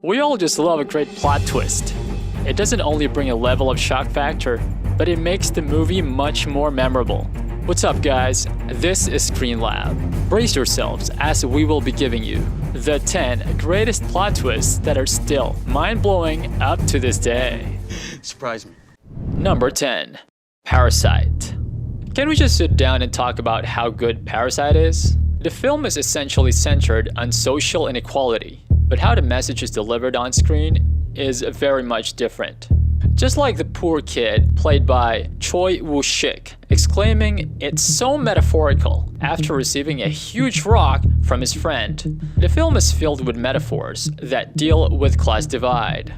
We all just love a great plot twist. It doesn't only bring a level of shock factor, but it makes the movie much more memorable. What's up, guys? This is Screen Lab. Brace yourselves as we will be giving you the 10 greatest plot twists that are still mind-blowing up to this day. Surprise me. Number 10. Parasite. Can we just sit down and talk about how good Parasite is? The film is essentially centered on social inequality, but how the message is delivered on screen is very much different. Just like the poor kid, played by Choi Woo-shik, exclaiming, "It's so metaphorical," after receiving a huge rock from his friend. The film is filled with metaphors that deal with class divide.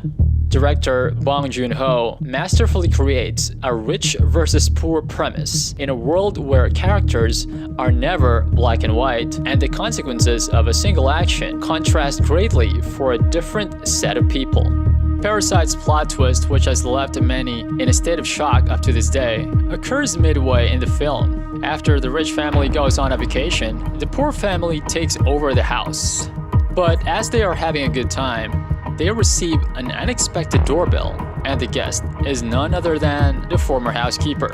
Director Bong Joon-ho masterfully creates a rich versus poor premise in a world where characters are never black and white, and the consequences of a single action contrast greatly for a different set of people. Parasite's plot twist, which has left many in a state of shock up to this day, occurs midway in the film. After the rich family goes on a vacation, the poor family takes over the house. But as they are having a good time, they receive an unexpected doorbell, and the guest is none other than the former housekeeper.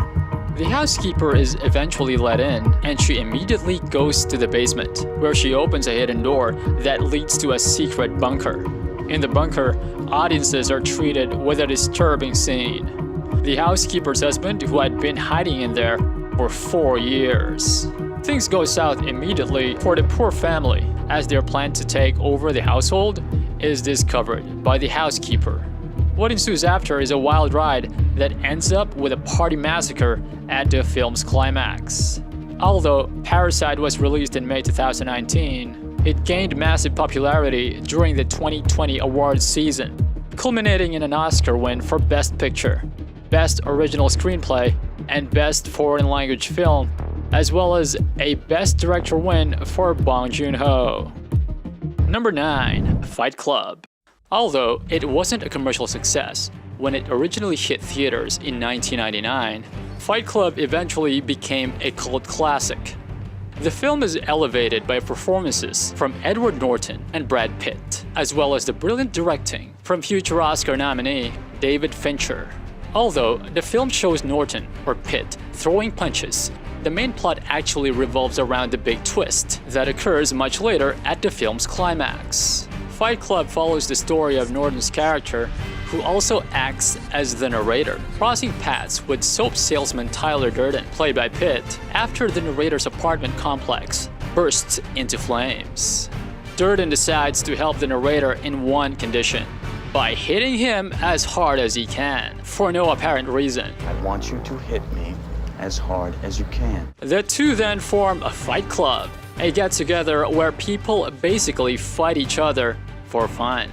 The housekeeper is eventually let in, and she immediately goes to the basement, where she opens a hidden door that leads to a secret bunker. In the bunker, audiences are treated with a disturbing scene. The housekeeper's husband, who had been hiding in there for 4 years. Things go south immediately for the poor family, as their plan to take over the household is discovered by the housekeeper. What ensues after is a wild ride that ends up with a party massacre at the film's climax. Although Parasite was released in May 2019, it gained massive popularity during the 2020 awards season, culminating in an Oscar win for Best Picture, Best Original Screenplay, and Best Foreign Language Film, as well as a Best Director win for Bong Joon-ho. Number 9. Fight Club. Although it wasn't a commercial success when it originally hit theaters in 1999, Fight Club eventually became a cult classic. The film is elevated by performances from Edward Norton and Brad Pitt, as well as the brilliant directing from future Oscar nominee David Fincher. Although the film shows Norton, or Pitt, throwing punches, the main plot actually revolves around the big twist that occurs much later at the film's climax. Fight Club follows the story of Norton's character, who also acts as the narrator, crossing paths with soap salesman Tyler Durden, played by Pitt, after the narrator's apartment complex bursts into flames. Durden decides to help the narrator in one condition: by hitting him as hard as he can, for no apparent reason. I want you to hit me as hard as you can. The two then form a fight club, a get-together where people basically fight each other for fun.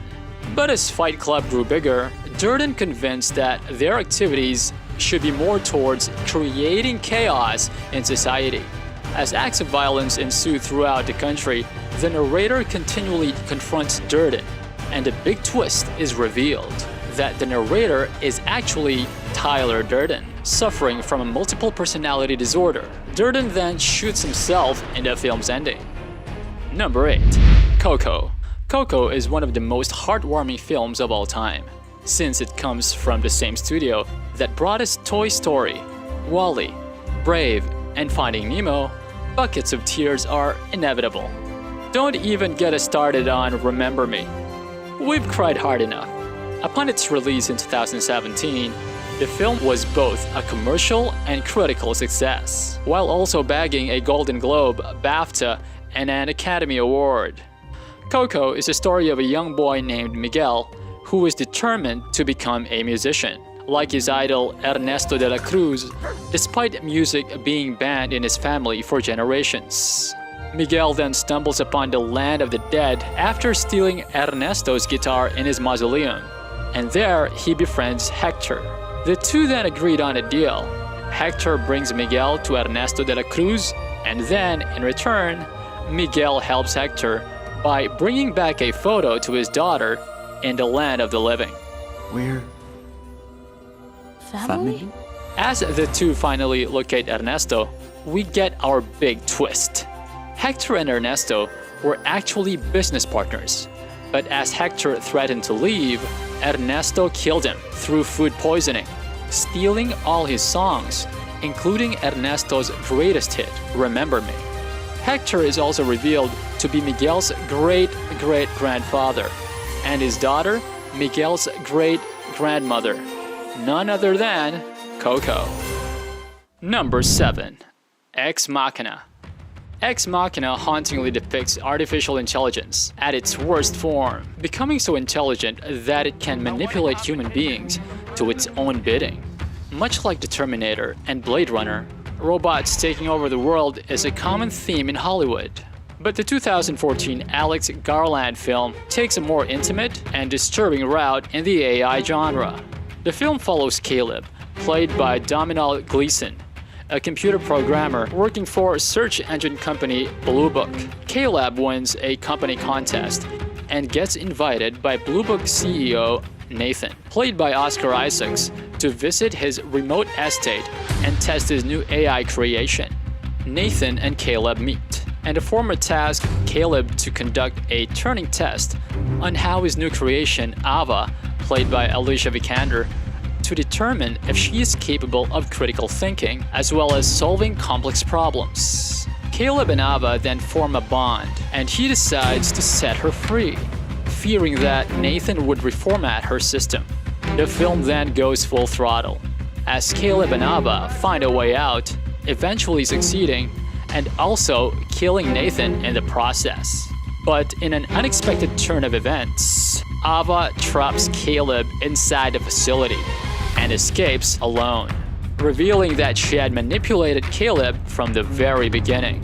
But as Fight Club grew bigger, Durden convinced that their activities should be more towards creating chaos in society. As acts of violence ensue throughout the country, the narrator continually confronts Durden, and a big twist is revealed that the narrator is actually Tyler Durden, suffering from a multiple personality disorder. Durden then shoots himself in the film's ending. Number 8. Coco. Coco is one of the most heartwarming films of all time, since it comes from the same studio that brought us Toy Story, WALL-E, Brave, and Finding Nemo. Buckets of tears are inevitable. Don't even get us started on Remember Me. We've cried hard enough. Upon its release in 2017, the film was both a commercial and critical success, while also bagging a Golden Globe, BAFTA, and an Academy Award. Coco is the story of a young boy named Miguel who is determined to become a musician. Like his idol Ernesto de la Cruz, despite music being banned in his family for generations. Miguel then stumbles upon the land of the dead after stealing Ernesto's guitar in his mausoleum, and there he befriends Hector. The two then agreed on a deal. Hector brings Miguel to Ernesto de la Cruz, and then, in return, Miguel helps Hector by bringing back a photo to his daughter in the land of the living. We're family? As the two finally locate Ernesto, we get our big twist. Hector and Ernesto were actually business partners, But as Hector threatened to leave, Ernesto killed him through food poisoning, stealing all his songs, including Ernesto's greatest hit, Remember Me. Hector is also revealed to be Miguel's great-great-grandfather, and his daughter, Miguel's great-grandmother, none other than Coco. Number 7. Ex Machina. Ex Machina hauntingly depicts artificial intelligence at its worst form, becoming so intelligent that it can manipulate human beings to its own bidding. Much like the Terminator and Blade Runner, robots taking over the world is a common theme in Hollywood. But the 2014 Alex Garland film takes a more intimate and disturbing route in the AI genre. The film follows Caleb, played by Domhnall Gleeson, a computer programmer working for search engine company Blue Book. Caleb wins a company contest and gets invited by Blue Book CEO Nathan, played by Oscar Isaacs, to visit his remote estate and test his new AI creation. Nathan and Caleb meet, and a former task Caleb to conduct a Turing test on how his new creation, Ava, played by Alicia Vikander, to determine if she is capable of critical thinking as well as solving complex problems. Caleb and Ava then form a bond, and he decides to set her free, fearing that Nathan would reformat her system. The film then goes full throttle, as Caleb and Ava find a way out, eventually succeeding, and also killing Nathan in the process. But in an unexpected turn of events, Ava traps Caleb inside the facility and escapes alone, revealing that she had manipulated Caleb from the very beginning.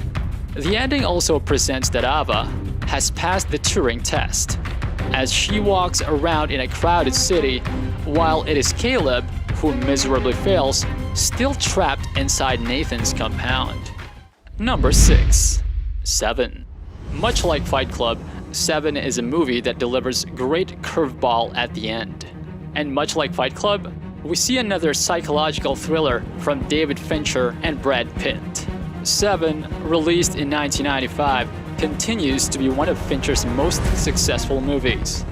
The ending also presents that Ava has passed the Turing test, as she walks around in a crowded city, while it is Caleb, who miserably fails, still trapped inside Nathan's compound. Number 6. 7. Much like Fight Club, 7 is a movie that delivers great curveball at the end. And much like Fight Club, we see another psychological thriller from David Fincher and Brad Pitt. 7, released in 1995, continues to be one of Fincher's most successful movies,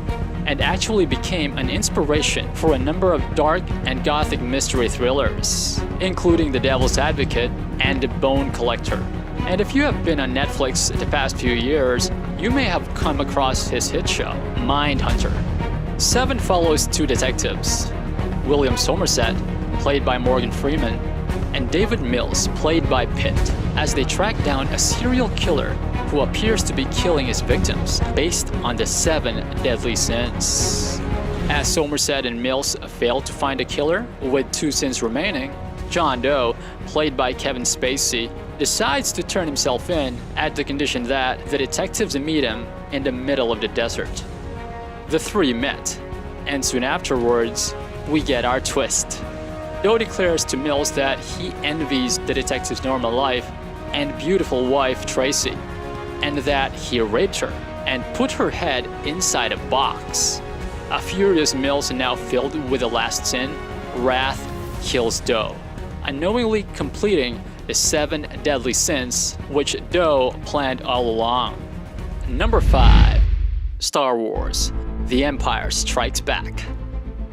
and actually became an inspiration for a number of dark and gothic mystery thrillers, including The Devil's Advocate and The Bone Collector. And if you have been on Netflix the past few years, you may have come across his hit show, Mindhunter. 7 follows 2 detectives, William Somerset, played by Morgan Freeman, and David Mills, played by Pitt, as they track down a serial killer who appears to be killing his victims based on the 7 deadly sins. As Somerset and Mills fail to find a killer with 2 sins remaining, John Doe, played by Kevin Spacey, decides to turn himself in at the condition that the detectives meet him in the middle of the desert. The 3 met, and soon afterwards, we get our twist. Doe declares to Mills that he envies the detective's normal life and beautiful wife Tracy, and that he raped her and put her head inside a box. A furious Mills, now filled with the last sin, wrath, kills Doe, unknowingly completing the 7 deadly sins which Doe planned all along. Number 5. Star Wars: The Empire Strikes Back.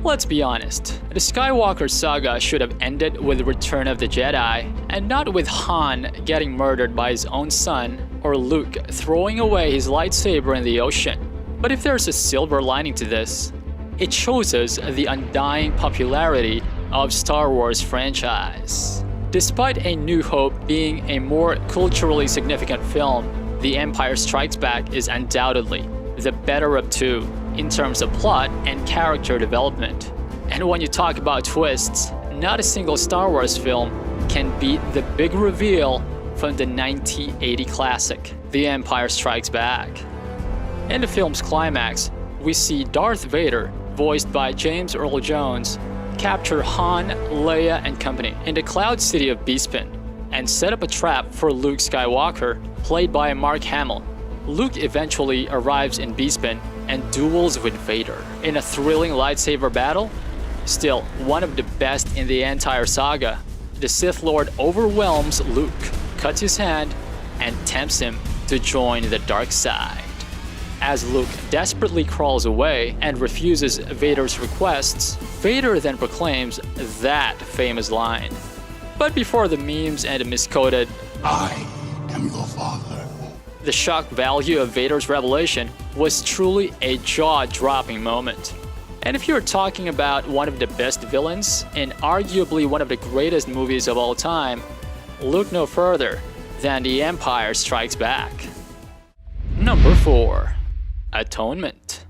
Let's be honest, the Skywalker saga should have ended with Return of the Jedi, and not with Han getting murdered by his own son or Luke throwing away his lightsaber in the ocean. But if there's a silver lining to this, it shows us the undying popularity of Star Wars franchise. Despite A New Hope being a more culturally significant film, The Empire Strikes Back is undoubtedly the better of 2 in terms of plot and character development. And when you talk about twists, not a single Star Wars film can beat the big reveal from the 1980 classic, The Empire Strikes Back. In the film's climax, we see Darth Vader, voiced by James Earl Jones, capture Han, Leia, and company in the cloud city of Bespin and set up a trap for Luke Skywalker, played by Mark Hamill. Luke eventually arrives in Bespin and duels with Vader in a thrilling lightsaber battle. Still, one of the best in the entire saga, the Sith Lord overwhelms Luke, cuts his hand, and tempts him to join the dark side. As Luke desperately crawls away and refuses Vader's requests, Vader then proclaims that famous line. But before the memes and misquoted, I am your father, the shock value of Vader's revelation was truly a jaw-dropping moment. And if you're talking about one of the best villains in arguably one of the greatest movies of all time, look no further than The Empire Strikes Back. Number 4. Atonement.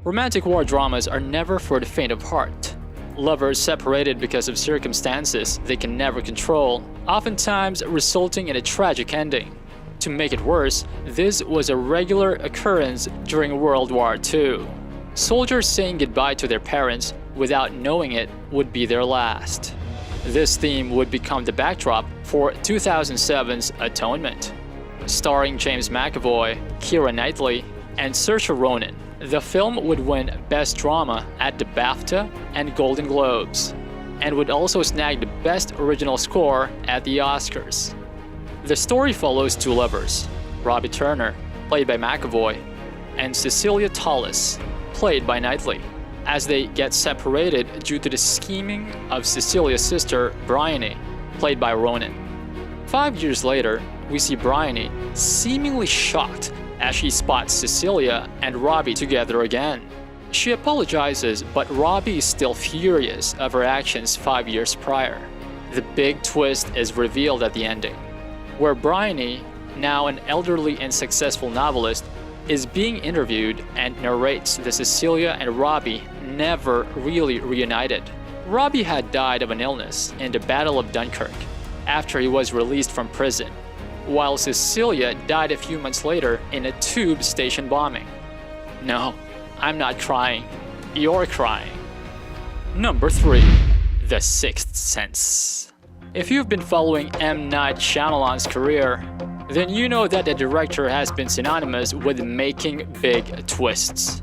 Romantic war dramas are never for the faint of heart. Lovers separated because of circumstances they can never control, oftentimes resulting in a tragic ending. To make it worse, this was a regular occurrence during World War II. Soldiers saying goodbye to their parents without knowing it would be their last. This theme would become the backdrop for 2007's Atonement. Starring James McAvoy, Keira Knightley, and Saoirse Ronan, the film would win Best Drama at the BAFTA and Golden Globes, and would also snag the Best Original Score at the Oscars. The story follows two lovers, Robbie Turner, played by McAvoy, and Cecilia Tallis, played by Knightley, as they get separated due to the scheming of Cecilia's sister, Bryony, played by Ronan. 5 years later, we see Bryony seemingly shocked as she spots Cecilia and Robbie together again. She apologizes, but Robbie is still furious of her actions 5 years prior. The big twist is revealed at the ending, where Bryony, now an elderly and successful novelist, is being interviewed and narrates that Cecilia and Robbie never really reunited. Robbie had died of an illness in the Battle of Dunkirk after he was released from prison, while Cecilia died a few months later in a tube station bombing. No, I'm not crying. You're crying. Number 3. The Sixth Sense. If you've been following M. Night Shyamalan's career, then you know that the director has been synonymous with making big twists.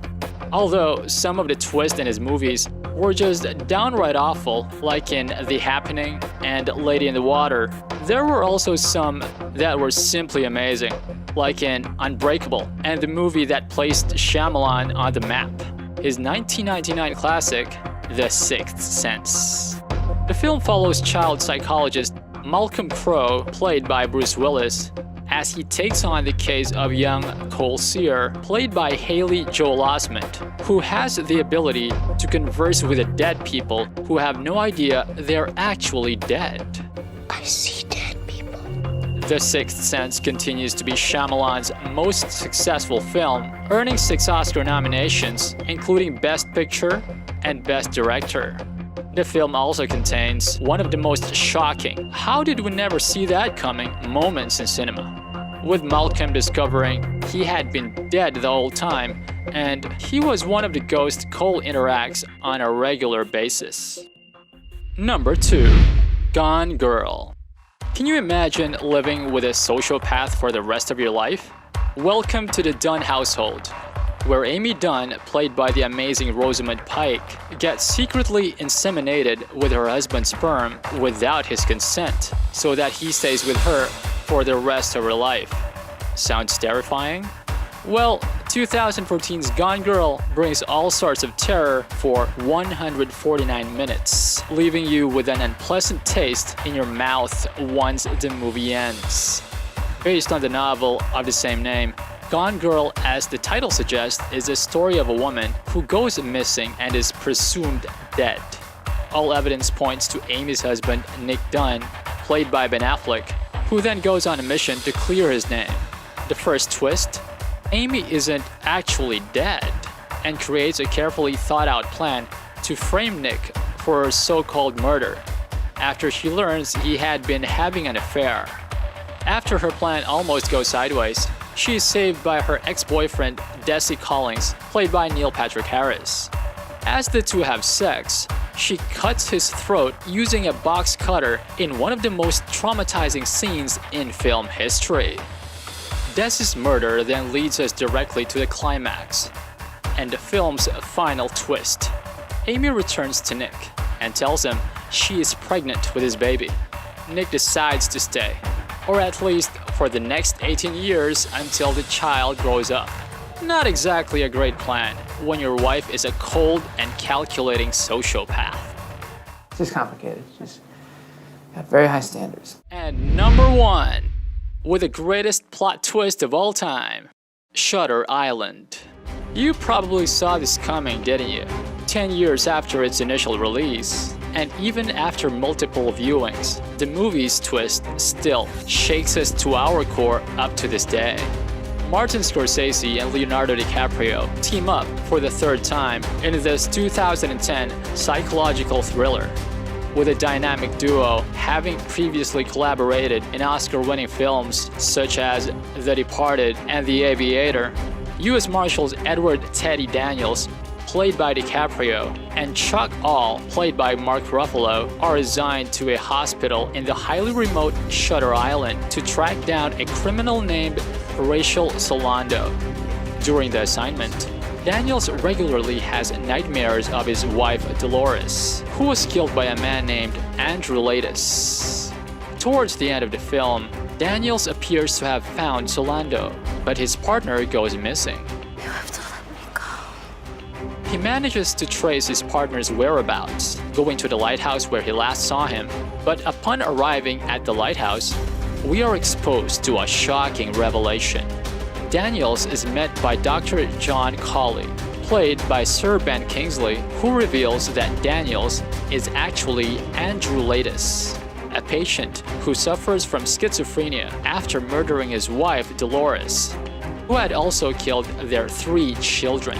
Although some of the twists in his movies were just downright awful, like in The Happening and Lady in the Water, there were also some that were simply amazing, like in Unbreakable and the movie that placed Shyamalan on the map, his 1999 classic, The Sixth Sense. The film follows child psychologist Malcolm Crowe, played by Bruce Willis, as he takes on the case of young Cole Sear, played by Haley Joel Osment, who has the ability to converse with the dead people who have no idea they're actually dead. I see dead people. The Sixth Sense continues to be Shyamalan's most successful film, earning 6 Oscar nominations, including Best Picture and Best Director. The film also contains one of the most shocking, how did we never see that coming moments in cinema, with Malcolm discovering he had been dead the whole time and he was one of the ghosts Cole interacts on a regular basis. Number 2. Gone Girl. Can you imagine living with a sociopath for the rest of your life? Welcome to the Dunn household, where Amy Dunn, played by the amazing Rosamund Pike, gets secretly inseminated with her husband's sperm without his consent, so that he stays with her for the rest of her life. Sounds terrifying? Well, 2014's Gone Girl brings all sorts of terror for 149 minutes, leaving you with an unpleasant taste in your mouth once the movie ends. Based on the novel of the same name, Gone Girl, as the title suggests, is a story of a woman who goes missing and is presumed dead. All evidence points to Amy's husband, Nick Dunn, played by Ben Affleck, who then goes on a mission to clear his name. The first twist? Amy isn't actually dead, and creates a carefully thought-out plan to frame Nick for her so-called murder, after she learns he had been having an affair. After her plan almost goes sideways, she is saved by her ex-boyfriend, Desi Collins, played by Neil Patrick Harris. As the two have sex, she cuts his throat using a box cutter in one of the most traumatizing scenes in film history. Desi's murder then leads us directly to the climax, and the film's final twist. Amy returns to Nick and tells him she is pregnant with his baby. Nick decides to stay, or at least for the next 18 years until the child grows up. Not exactly a great plan when your wife is a cold and calculating sociopath. It's just complicated. It's just got very high standards. And number 1, with the greatest plot twist of all time, Shutter Island. You probably saw this coming, didn't you? 10 years after its initial release, and even after multiple viewings, the movie's twist still shakes us to our core up to this day. Martin Scorsese and Leonardo DiCaprio team up for the third time in this 2010 psychological thriller. With a dynamic duo having previously collaborated in Oscar-winning films such as The Departed and The Aviator, U.S. Marshals Edward Teddy Daniels, played by DiCaprio, and Chuck All, played by Mark Ruffalo, are assigned to a hospital in the highly remote Shutter Island to track down a criminal named Rachel Solando. During the assignment, Daniels regularly has nightmares of his wife Dolores, who was killed by a man named Andrew Latis. Towards the end of the film, Daniels appears to have found Solando, but his partner goes missing. You have to let me go. He manages to trace his partner's whereabouts, going to the lighthouse where he last saw him, but upon arriving at the lighthouse, we are exposed to a shocking revelation. Daniels is met by Dr. John Colley, played by Sir Ben Kingsley, who reveals that Daniels is actually Andrew Latis, a patient who suffers from schizophrenia after murdering his wife Dolores, who had also killed their 3 children.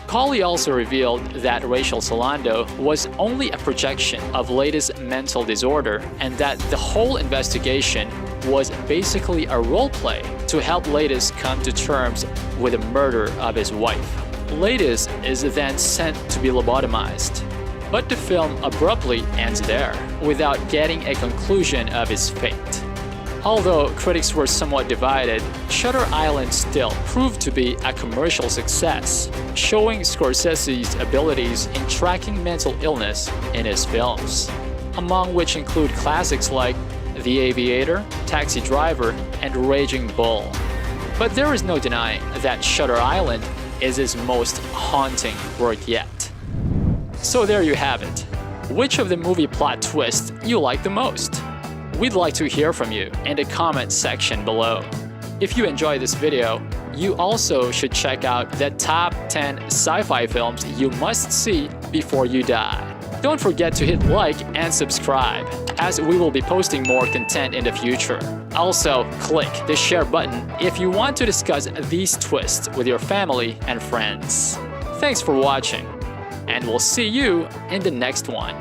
Colley also revealed that Rachel Solando was only a projection of Latis' mental disorder and that the whole investigation was basically a role play to help Latis come to terms with the murder of his wife. Latis is then sent to be lobotomized, but the film abruptly ends there, without getting a conclusion of his fate. Although critics were somewhat divided, Shutter Island still proved to be a commercial success, showing Scorsese's abilities in tracking mental illness in his films, among which include classics like The Aviator, Taxi Driver, and Raging Bull. But there is no denying that Shutter Island is his most haunting work yet. So there you have it. Which of the movie plot twists you like the most? We'd like to hear from you in the comment section below. If you enjoyed this video, you also should check out the top 10 sci-fi films you must see before you die. Don't forget to hit like and subscribe, as we will be posting more content in the future. Also, click the share button if you want to discuss these twists with your family and friends. Thanks for watching, and we'll see you in the next one.